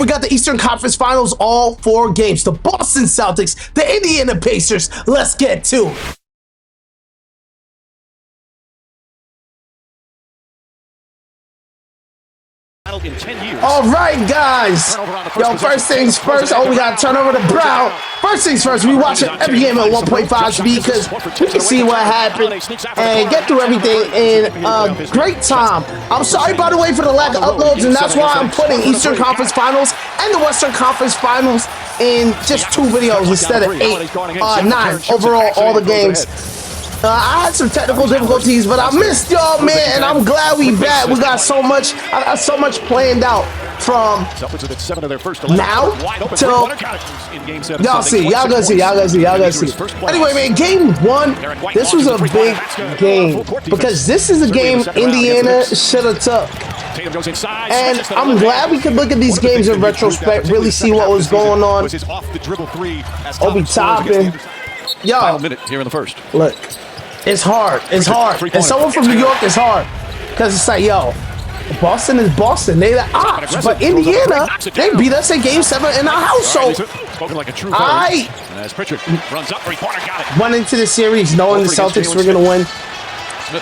we got the Eastern Conference Finals, all 4 games. The Boston Celtics, the Indiana Pacers. Let's get to it. In 10 years. All right, guys. Yo, first things first. Oh, we got to turn over to Brown. First things first, we watch every game at 1.5 speed because we can see what happened and get through everything in a great time. I'm sorry, by the way, for the lack of uploads, and that's why I'm putting Eastern Conference Finals and the Western Conference Finals in just 2 videos instead of 9 overall, all the games. I had some technical difficulties, but I missed y'all, man, and I'm glad we back. We got so much, I got so much planned out from now till y'all see, y'all gonna see. Anyway, man, game 1, this was a big game because this is a game Indiana should have took. And I'm glad we could look at these games in retrospect, really see what was going on. Obi Toppin. Yo, final minute here in the first. Look, it's hard. It's hard. And someone from New York is hard because it's like, yo, Boston is Boston. They the odds, but Indiana, they beat us in Game 7 in our house. So I went into the series knowing the Celtics were gonna win.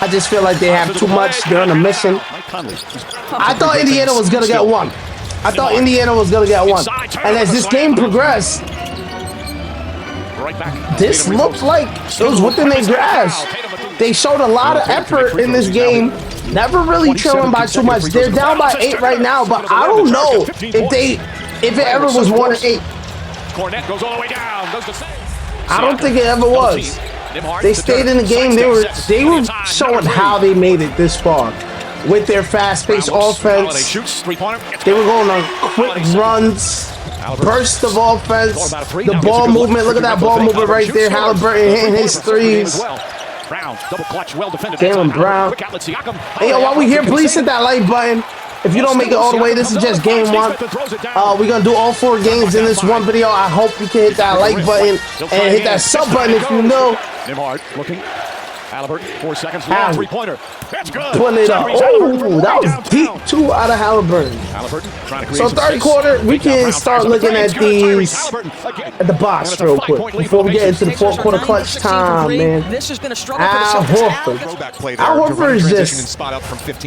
I just feel like they have too much. They're on a mission. I thought Indiana was gonna get one. And as this game progressed, this looked like it was within their grasp. They showed a lot of effort in this game, never really trailing by too much. They're down by 8 right now, but I don't know if it ever was 1 or 8. I don't think it ever was. They stayed in the game. They were showing how they made it this far with their fast-paced offense. They were going on quick runs. Burst of offense, the ball movement. Look at that ball movement right there. Halliburton hitting his threes. Jaylen Brown. Hey, yo, while we here, please hit that like button. If you don't make it all the way, this is just game 1. We're going to do all 4 games in this one video. I hope you can hit that like button and hit that sub button if you know. Halliburton, 4 seconds left. 3-pointer. That's good. Putting it up. Oh, that was deep. 2 out of Halliburton. So third quarter, we can start looking at these at the box real quick before we get into the 4th quarter clutch time, man. Al Horford. Al Horford is just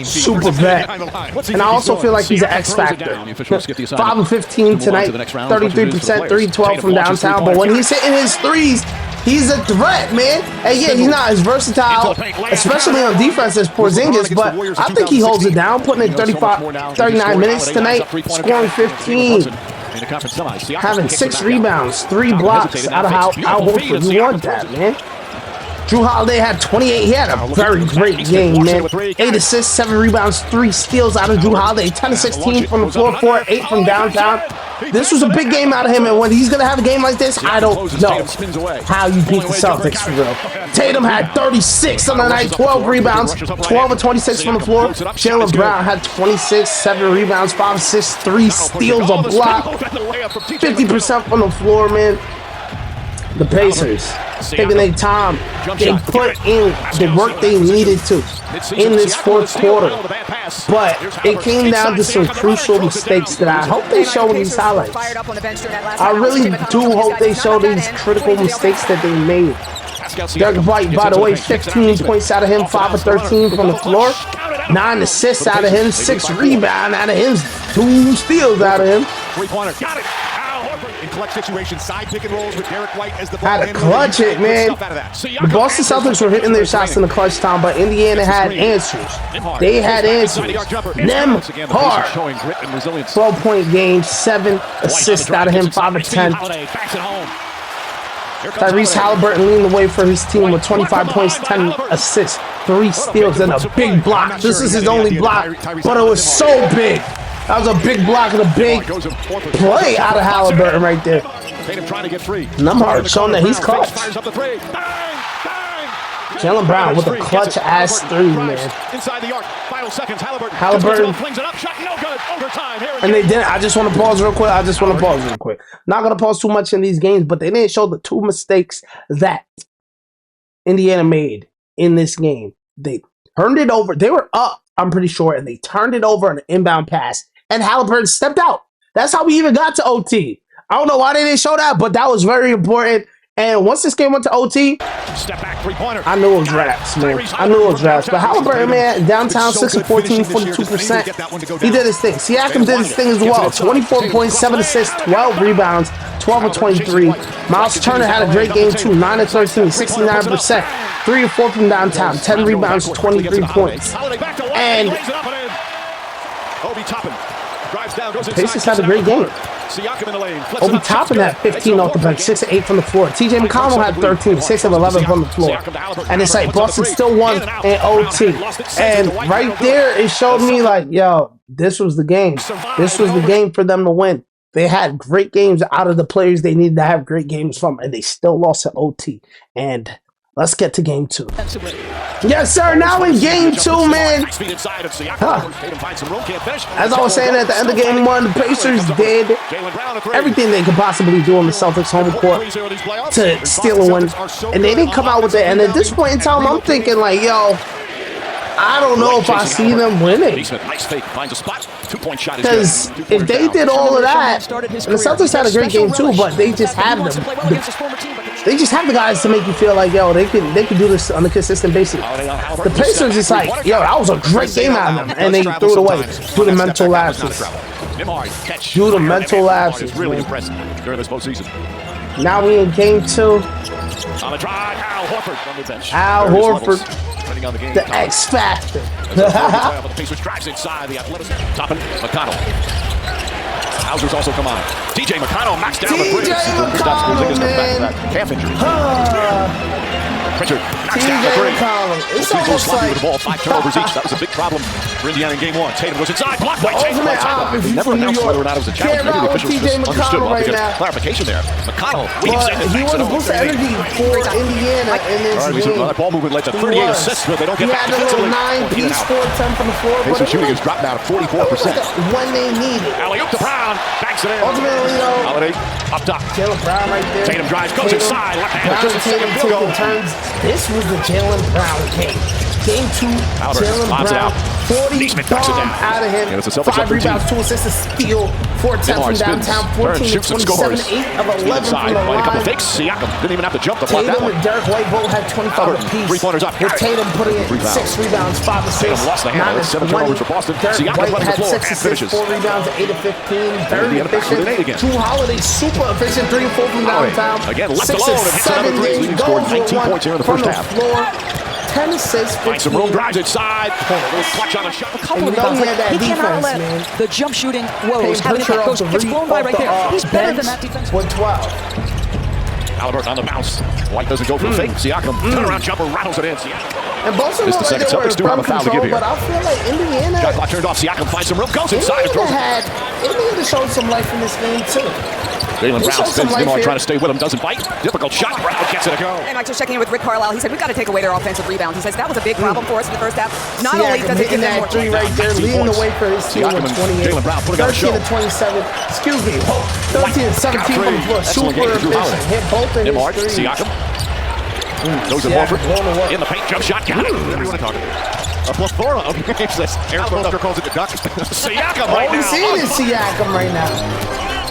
super vet, and I also feel like he's an X factor. 5 of 15 tonight, 33%, 3-12 from downtown. But when he's hitting his threes, he's a threat, man. And yeah, he's not as versatile, especially on defense, as Porzingis, but I think he holds it down, putting in 39 minutes tonight, scoring 15, having 6 rebounds, 3 blocks out of Al Horford. You want that, man. Jrue Holiday had 28. He had a very great game, man. 8 assists, 7 rebounds, 3 steals out of Jrue Holiday. 10 of 16 from the floor, 4 8 from downtown. This was a big game out of him, and when he's going to have a game like this, I don't know how you beat the Celtics for real. Tatum had 36 on the night, 12 rebounds, 12 of 26 from the floor. Jaylen Brown had 26, 7 rebounds, 5 assists, 3 steals, a block, 50% from the floor, man. The Pacers taking their time. They put in the work they needed to in this 4th quarter. But it came down to some crucial mistakes that I hope they show in these highlights. I really do hope they show these critical mistakes that they made. Derek White, by the way, 15 points out of him, 5 of 13 from the floor, 9 assists out of him, 6 rebounds out of him, 2 steals out of him. 3-pointer. Got it. In clutch situations, side pick and rolls with Derek White as the ball. Had to clutch it, man. The Boston Celtics were hitting their shots in the clutch time, but Indiana had answers. They had answers. Them hard. 12-point game, 7 assists out of him, 5 of 10. Tyrese Halliburton leading the way for his team with 25 points, 10 assists, 3 steals, and a big block. This is his only block, but it was so big. That was a big block and a big play out of Halliburton right there. Numhard showing that he's clutch. Jaylen Brown with a clutch-ass 3, man. Halliburton. And they didn't. I just want to pause real quick. Not going to pause too much in these games, but they didn't show the 2 mistakes that Indiana made in this game. They turned it over. They were up, I'm pretty sure, and they turned it over on an inbound pass. And Halliburton stepped out. That's how we even got to OT. I don't know why they didn't show that, but that was very important. And once this game went to OT, step back three-pointer. I knew it was raps, man. I knew it was raps. But Halliburton, man, downtown 6 of 14, 42%. He did his thing. Siakam did his thing as well. 24 points, 7 assists, 12 rebounds, 12 of 23. Miles Turner had a great game too. 9 of 13, 69%. 3 of 4 from downtown, 10 rebounds, 23 points. And Pacers had a great game. Obi Toppin had 15 off the bench, 6 of 8 from the floor. TJ McConnell had 13, 6 of 11 from the floor. And it's like Boston still won in OT. And right there, it showed me like, yo, this was the game. This was the game for them to win. They had great games out of the players they needed to have great games from, and they still lost to OT. And let's get to game 2. Yes, sir. Now in game 2, man. As I was saying at the end of game 1, the Pacers did everything they could possibly do on the Celtics home court to steal a win. And they didn't come out with it. And at this point in time, I'm thinking like, yo, I don't know if I see them winning. Because if they did all of that, and the Celtics had a great game too, but they just have them. They just have the guys to make you feel like, yo, they can do this on a consistent basis. The Pacers is like, yo, that was a great game out of them, and they threw it away due to mental lapses. Due to mental lapses. Really impressive during this postseason. Now we in game 2. On the drive, Al Horford from the bench. Al Horford, the X Factor. The Pacers drives inside the athleticism. Toppin, McConnell. Hauser's also come on. DJ McConnell knocks down the bridge. McConnell, man. Calf injury. Pritchard knocks down the bridge. It's almost like the ball, 5 turnovers each. That was a big problem for Indiana in game 1. Tatum was inside, blocked by Tatum. He never announced whether or not it was a challenge. Maybe the officials just understood. Well, right now. Clarification there. McConnell weaves in and he was a boost of energy for Indiana in this game. That ball movement led to 38 assists, but they don't get back defensively. He had a little 9-piece, 4-10 from the floor. Pacers shooting has dropped down to 44%. When they need it. Alley-oop to Brown. Banks it in. Ultimately, though. Holiday up top. Jaylen Brown right there. Tatum drives, goes inside. Left hand. Brown and Tatum taking turns. This was the Jaylen Brown game. Game 2, Jaylen Brown, 40 bomb out of him. 5 rebounds, 2 assists, a steal, 4-10 from downtown, 14 to 27, 8 of 11 from the line. A couple fakes. Siakam didn't even have to jump to block that one. Tatum and Derek White both had 25 apiece. 3-pointers up. With Tatum putting in 6 rebounds, 5 assists. Lost the handle. 7 turnovers for Boston. Derek White had 6 assists, 4 rebounds, 8 of 15. Very efficient. Drew Holiday, super efficient, 3 and 4 from downtown. Again, left alone and hits another 3. Leading scored 19 points here in the first half. 10 assists, 15. Some room, drives inside. Clutch on the shot. A couple of rebounds. He cannot let the jump shooting woes. Having it goes, gets blown by right there. He's better than that defense. 12. Halliburton on the bounce. White doesn't go for the fake. Siakam, turnaround jumper, rattles it in. And Boston this is the second. Celtics do have a foul to give here. But I feel like Indiana. Shot clock turned off. Siakam finds some room, goes inside and throws it. Indiana showed some life in this game too. Jaylen Brown spins. Nimar trying to stay with him, doesn't bite. Difficult shot. Brown gets it a go. And Mike just checking in with Rick Carlisle. He said we've got to take away their offensive rebounds. He says that was a big problem for us in the first half. Not only does it give them more 3 right there, leading the way for his team with 28. Jaylen Brown putting on a show. 13 to 27. Excuse me. 13 to 17 from the floor. Super efficient. Hit both of Nimar, his 3s. Siakam. Goes to Horford. In the paint, jump shot. Got it. Everyone talking. A plethora of games. Aaron Foster calls it the duck. Siakam right now. All we see is Siakam right now.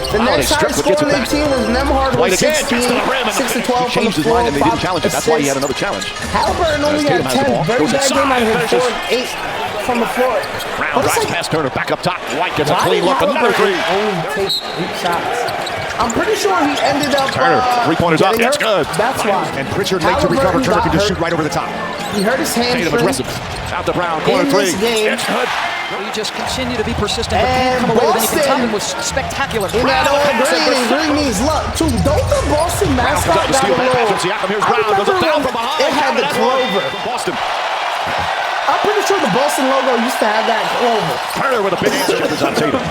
The next highest score on their team was Nembhard with 16, 6 to 12 from the floor, and they didn't challenge it. That's why he had another challenge. Halliburton only had 10. Very bad game out of him. 4 and 8 from the floor. Brown drives past Turner, back up top. White gets a clean look. Another 3. Only take 8 shots. I'm pretty sure he ended up. Turner, 3-pointers up. That's good. That's why. And Pritchard late to recover. Turner can just shoot right over the top. He hurt his hamstring. Tatum aggressive. Out to Brown, corner 3. It's good. You just continue to be persistent, but can't come away with anything. Toppin was spectacular. In that all green, and green means luck too. Don't the Boston mascot down below? It had the clover. Boston. I'm pretty sure the Boston logo used to have that clover. Turner with a big answer on Tatum.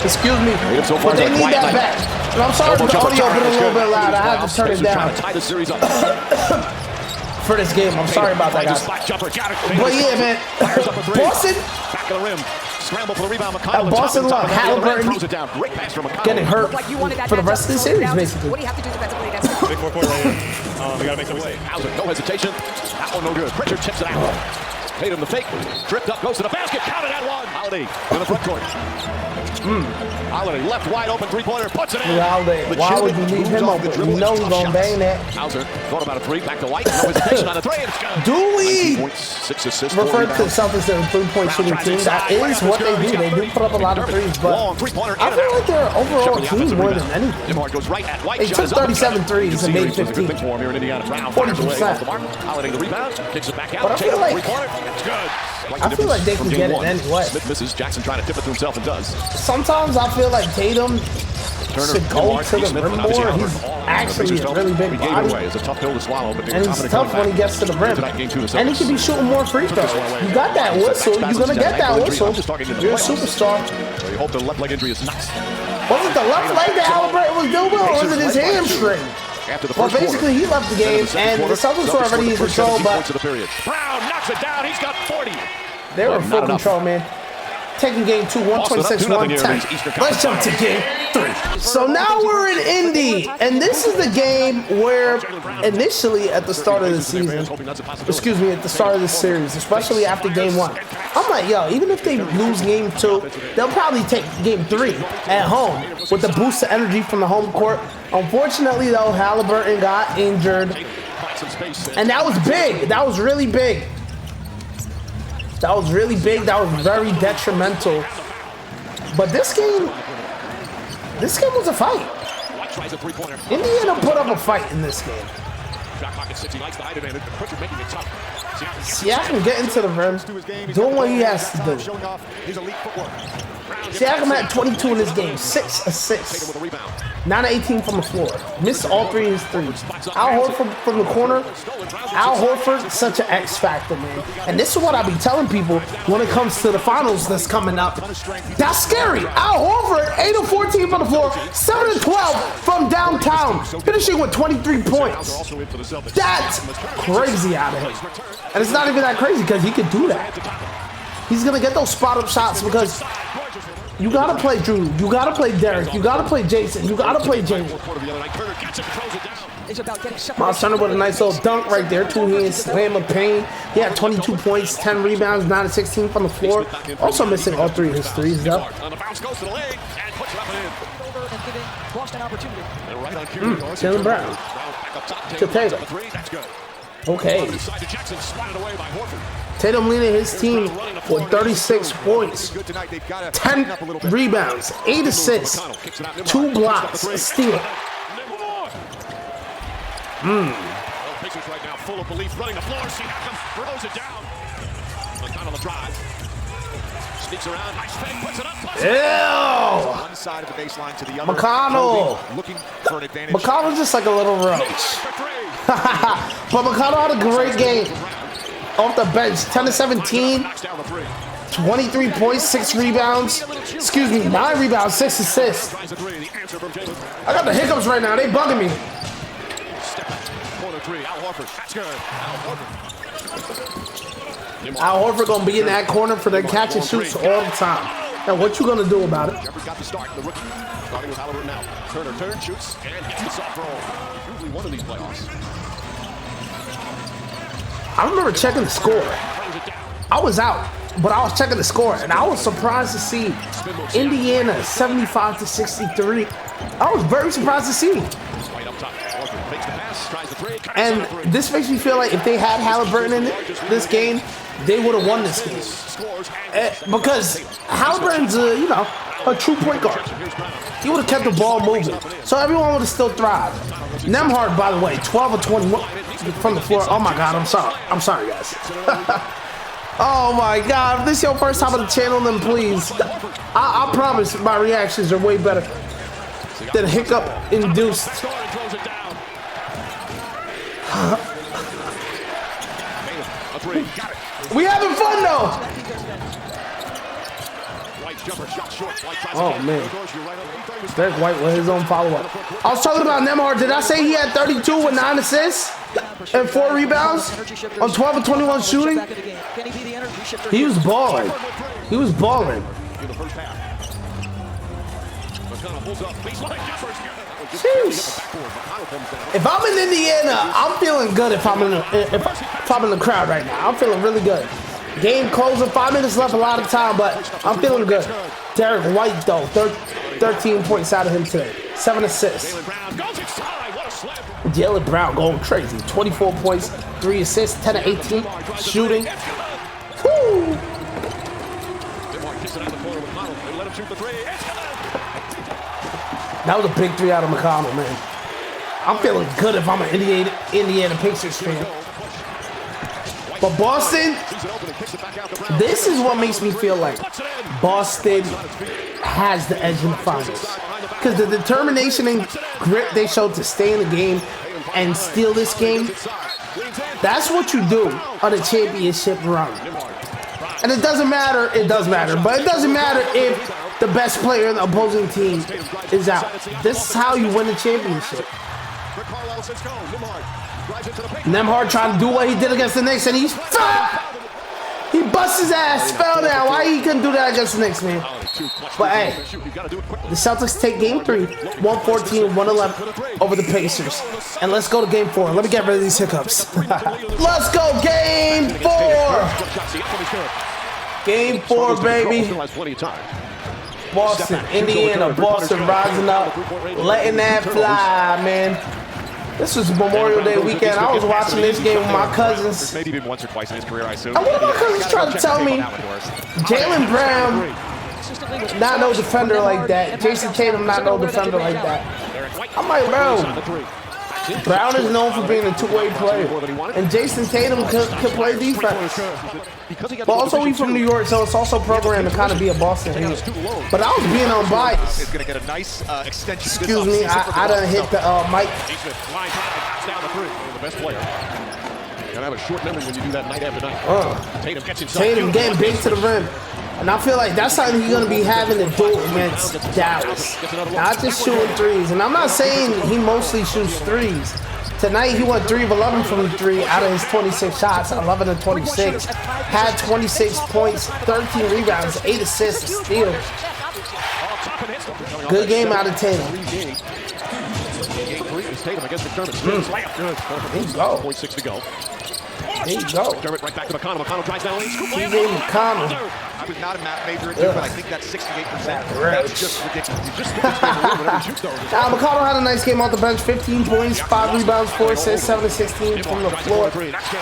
Excuse me, so far but they need that back. And I'm sorry for the audio being a little bit loud. I have to turn it down. Tie the series up. For this game, I'm sorry about that, guys. But yeah, man, Boston. Back of the rim. Scramble for the rebound. McConnell. Boston luck. Halliburton Great pass from McConnell. getting hurt for the rest of the series, basically. What do you have to do defensively against him? Big 4-quarter later. We got to make some mistakes. Hauser, no hesitation. That one no good. Pritchard tips it out. Tatum the fake. Tripped up, goes to the basket. Counted at one. Holiday in the front court. Holiday left wide open three-pointer. Puts it in. Holiday. Why would you leave him open? You know he's going to bang that. Hauser thought about a three. Back to White. No hesitation on the three. And it's good. Do we 6 assists, refer to the Celtics as a three-point shooting team? That is what they do. They do put up a lot of threes, but I feel like they're overall team more than anything. Goes right at White. They took 37 threes and made 15. 40%. Holiday the rebound. Kicks it back out. But I feel like I feel like they can get it anyway. Smith misses. Jackson trying to tip it to himself and does. Sometimes I feel like Tatum should go to the rim more. He's actually a really big body. It's a tough pill to swallow, but and he's tough when he gets to the rim. And he can be shooting more free throws. You got that whistle. You're going to get that whistle. You're a superstar. You hope the left leg injury is nuts. Was it the left leg that Halliburton was doing, or was it his hamstring? Well, basically, he left the game, and the Celtics were already in control, but Brown knocks it down. He's got 40. They were in full control, man. Taking game 2, 126-110. Let's jump to game 3. So now we're in Indy, and this is the game where initially at the start of the season, excuse me, at the start of the series, especially after game 1, I'm like, yo, even if they lose game 2, they'll probably take game 3 at home with the boost of energy from the home court. Unfortunately, though, Halliburton got injured, and that was big. That was really big. That was really big. That was very detrimental. But this game was a fight. Indiana put up a fight in this game. Siakam getting to the rim, doing what he has to do. Siakam had 22 in this game, 6 assists, 9 of 18 from the floor. Missed all 3 of his threes. Al Horford from the corner. Al Horford, such an X factor, man. And this is what I be telling people when it comes to the finals that's coming up. That's scary. Al Horford, 8 of 14 from the floor, 7 of 12 from downtown, finishing with 23 points. That's crazy out of him. And it's not even that crazy because he can do that. He's going to get those spot-up shots because you got to play Drew. You got to play Derek. You got to play Jason. You got to play Jalen. Miles Turner with a nice little dunk right there. 2-hand slam of pain. He had 22 points, 10 rebounds, 9 of 16 from the floor. Also missing all 3 of his threes, though. Jalen Brown. To Tatum. Okay. Tatum leading his team with 36 points, 10 rebounds, 8 assists, 2 blocks, a steal. Pacers right now full of belief, running the floor. Siakam throws it down. McConnell the drive. Sneaks around. Nice fake. Puts it up. Ew. One side of the baseline to the other. McConnell. Looking for an advantage. McConnell's just like a little roach. But McConnell had a great game. Off the bench, 10 of 17. 23 points, 6 rebounds. Excuse me, 9 rebounds, 6 assists. I got the hiccups right now. They bugging me. Al Horford gonna be in that corner for the catch and shoots all the time. Now, what you gonna do about it? Got the start. The rookie starting with Halliburton now. Turner turns, shoots, and hits the soft roll. Usually one of these playoffs. I remember checking the score. I was out, but I was checking the score, and I was surprised to see Indiana 75-63. I was very surprised to see. And this makes me feel like if they had Halliburton in this game, they would have won this game. Because Halliburton's a true point guard. He would have kept the ball moving. So everyone would have still thrived. Nembhard, by the way, 12 of 21 from the floor. Oh my God, I'm sorry. I'm sorry, guys. Oh my God, if this is your first time on the channel, then please. I promise my reactions are way better than hiccup-induced. We having fun though. Oh man, Derek White with his own follow-up. I was talking about Nembhard. Did I say he had 32 with 9 assists and 4 rebounds on 12 of 21 shooting? He was balling. He was balling. Jeez. If I'm in Indiana, I'm feeling good. If I'm in the crowd right now, I'm feeling really good. Game closing, 5 minutes left, a lot of time, but I'm feeling good. Derek White, though, 13 points out of him today. 7 assists. Jaylen Brown going crazy. 24 points, 3 assists, 10 of 18. Shooting. Woo! That was a big 3 out of McConnell, man. I'm feeling good if I'm an Indiana Pacers fan. But Boston, this is what makes me feel like Boston has the edge in the finals. Because the determination and grit they showed to stay in the game and steal this game, that's what you do on a championship run. And it doesn't matter, it does matter, but it doesn't matter if the best player in the opposing team is out. This is how you win the championship. Nembhard trying to do what he did against the Knicks, and he busts his ass, fell down. Why he couldn't do that against the Knicks, man? But hey, the Celtics take game 3, 114-111 over the Pacers. And let's go to game 4. Let me get rid of these hiccups. Let's go game 4. Game 4, baby. Boston, Indiana, Boston rising up, letting that fly, man. This was Memorial Day weekend. I was watching this game with my cousins. Maybe even once or twice in his career, I assume. And one of my cousins tried to tell me Jaylen Brown, not no defender like that. Jason Tatum, not no defender like that. I'm like, bro, Brown is known for being a two-way player, and Jason Tatum could play defense. But also, we from New York, so it's also programmed to kind of be a Boston hater. But I was being unbiased. Excuse me, I done hit the mic. You gotta have a short memory when you do that night after night. Tatum getting big to the rim. And I feel like that's something he's going to be having to do against Dallas. Not just shooting threes. And I'm not saying he mostly shoots threes. Tonight he went 3 of 11 from 3 out of his 26 shots, 11 of 26. Had 26 points, 13 rebounds, 8 assists, steals. Good game out of Tatum. There you go. 0.6 to go. There you go. Dermott right back to McConnell. McConnell drives down lane. McConnell. I was not a math major at Duke, but I think that's 68%. That's just ridiculous. You just Now, McConnell had a nice game off the bench. 15 points, 5 rebounds, 4 assists, 7 of 16 from the floor.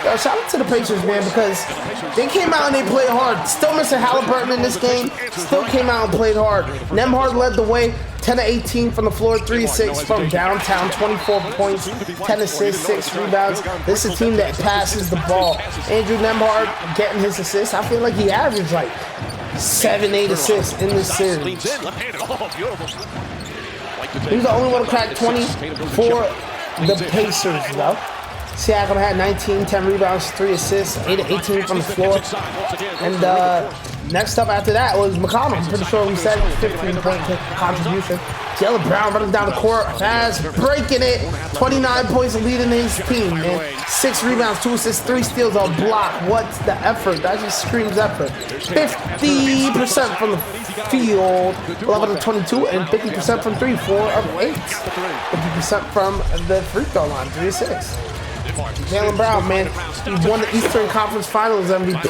Yo, shout out to the Pacers, man, because they came out and they played hard. Still missing Halliburton in this game. Still came out and played hard. Nembhard led the way. 10 of 18 from the floor, 3 of 6 from downtown, 24 points, 10 assists, 6 rebounds. This is a team that passes the ball. Andrew Nembhard getting his assists. I feel like he averaged like 7, 8 assists in this series. He's the only one to crack 20 for the Pacers, though. Siakam had 19, 10 rebounds, 3 assists, 8 of 18 from the floor. And next up after that was McConnell. I'm pretty sure we said 15-point contribution. Jaylen Brown running down the court, fast, breaking it. 29 points leading his team, man. 6 rebounds, 2 assists, 3 steals on block. What's the effort? That just screams effort. 50% from the field, 11 of 22, and 50% from 3, 4 of 8. 50% from the free throw line, 3 assists. Jaylen Brown, man, he won the Eastern Conference Finals MVP.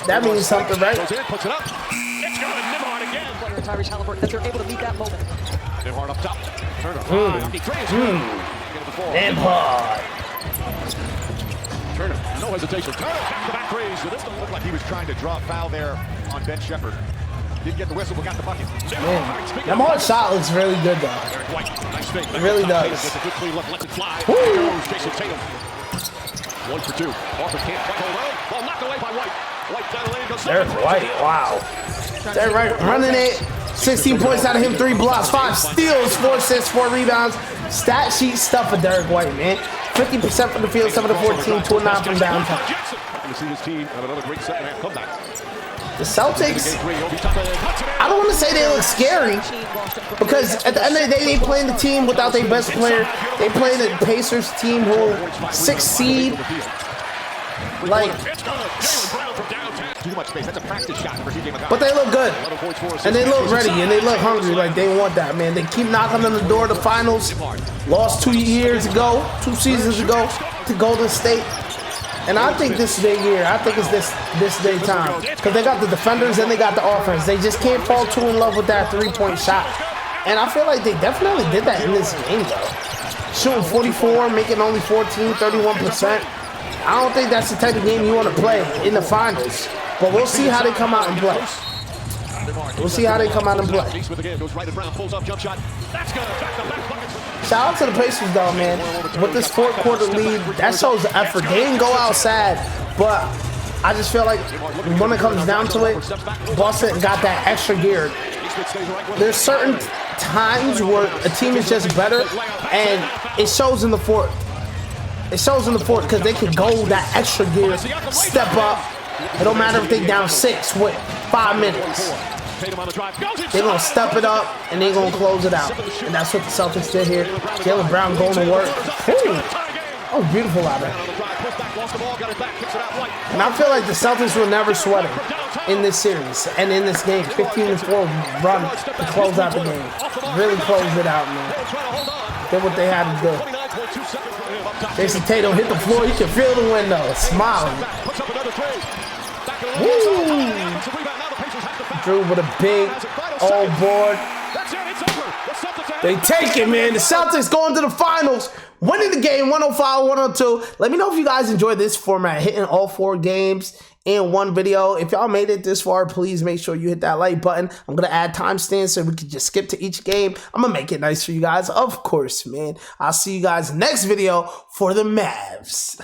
That means something, right? Tyrese Halliburton, that they're able to meet that moment. Nembhard up top. Turner. Nembhard. Turner, no hesitation. Turner, back-to-back threes. This doesn't look like he was trying to draw a foul there on Ben Shepherd. Didn't get the whistle, but got the bucket. Nembhard's shot looks really good, though. It really does. Woo! 1 for 2. Arthur can't quite hold on. Ball knocked away by White. White down the lane goes. Derek White, wow. Derek White running it. 16 points out of him, 3 blocks, 5 steals, 4 assists, 4 rebounds. Stat sheet stuff for Derek White, man. 50% from the field, 7 of 14, 2 of 9 from downtown. See this team have another great second-half comeback. The Celtics, I don't want to say they look scary, because at the end of the day, they playing the team without their best player. They playing the Pacers team who 6th seed. Like, too much space. That's a practice shot for TJ McConnell. but they look good, and they look ready, and they look hungry. Like they want that, man. They keep knocking on the door of the finals. Lost 2 seasons ago to Golden State. And I think this is their year. I think it's this their time. Because they got the defenders and they got the offense. They just can't fall too in love with that three-point shot. And I feel like they definitely did that in this game, though. Shooting 44, making only 14, 31%. I don't think that's the type of game you want to play in the finals. But we'll see how they come out and play. We'll see how they come out and play. Shout out to the Pacers, though, man. With this fourth quarter lead, that shows the effort. They didn't go outside, but I just feel like when it comes down to it, Boston got that extra gear. There's certain times where a team is just better, and it shows in the fourth. It shows in the fourth because they can go that extra gear, step up. It don't matter if they down 6 with 5 minutes. They're going to step it up, and they're going to close it out. And that's what the Celtics did here. Jaylen Brown going to work. Ooh. Oh, beautiful out there. And I feel like the Celtics were never sweating in this series and in this game. 15-4 run to close out the game. Really closed it out, man. Did what they had to do. Jason Tatum hit the floor. He can feel the wind, though. Smiling. Woo. Drew with a big old board. They take it, man. The Celtics going to the finals, winning the game 105-102. Let me know if you guys enjoyed this format, hitting all 4 games in one video. If y'all made it this far, please make sure you hit that like button. I'm going to add timestamps so we can just skip to each game. I'm going to make it nice for you guys, of course, man. I'll see you guys next video for the Mavs.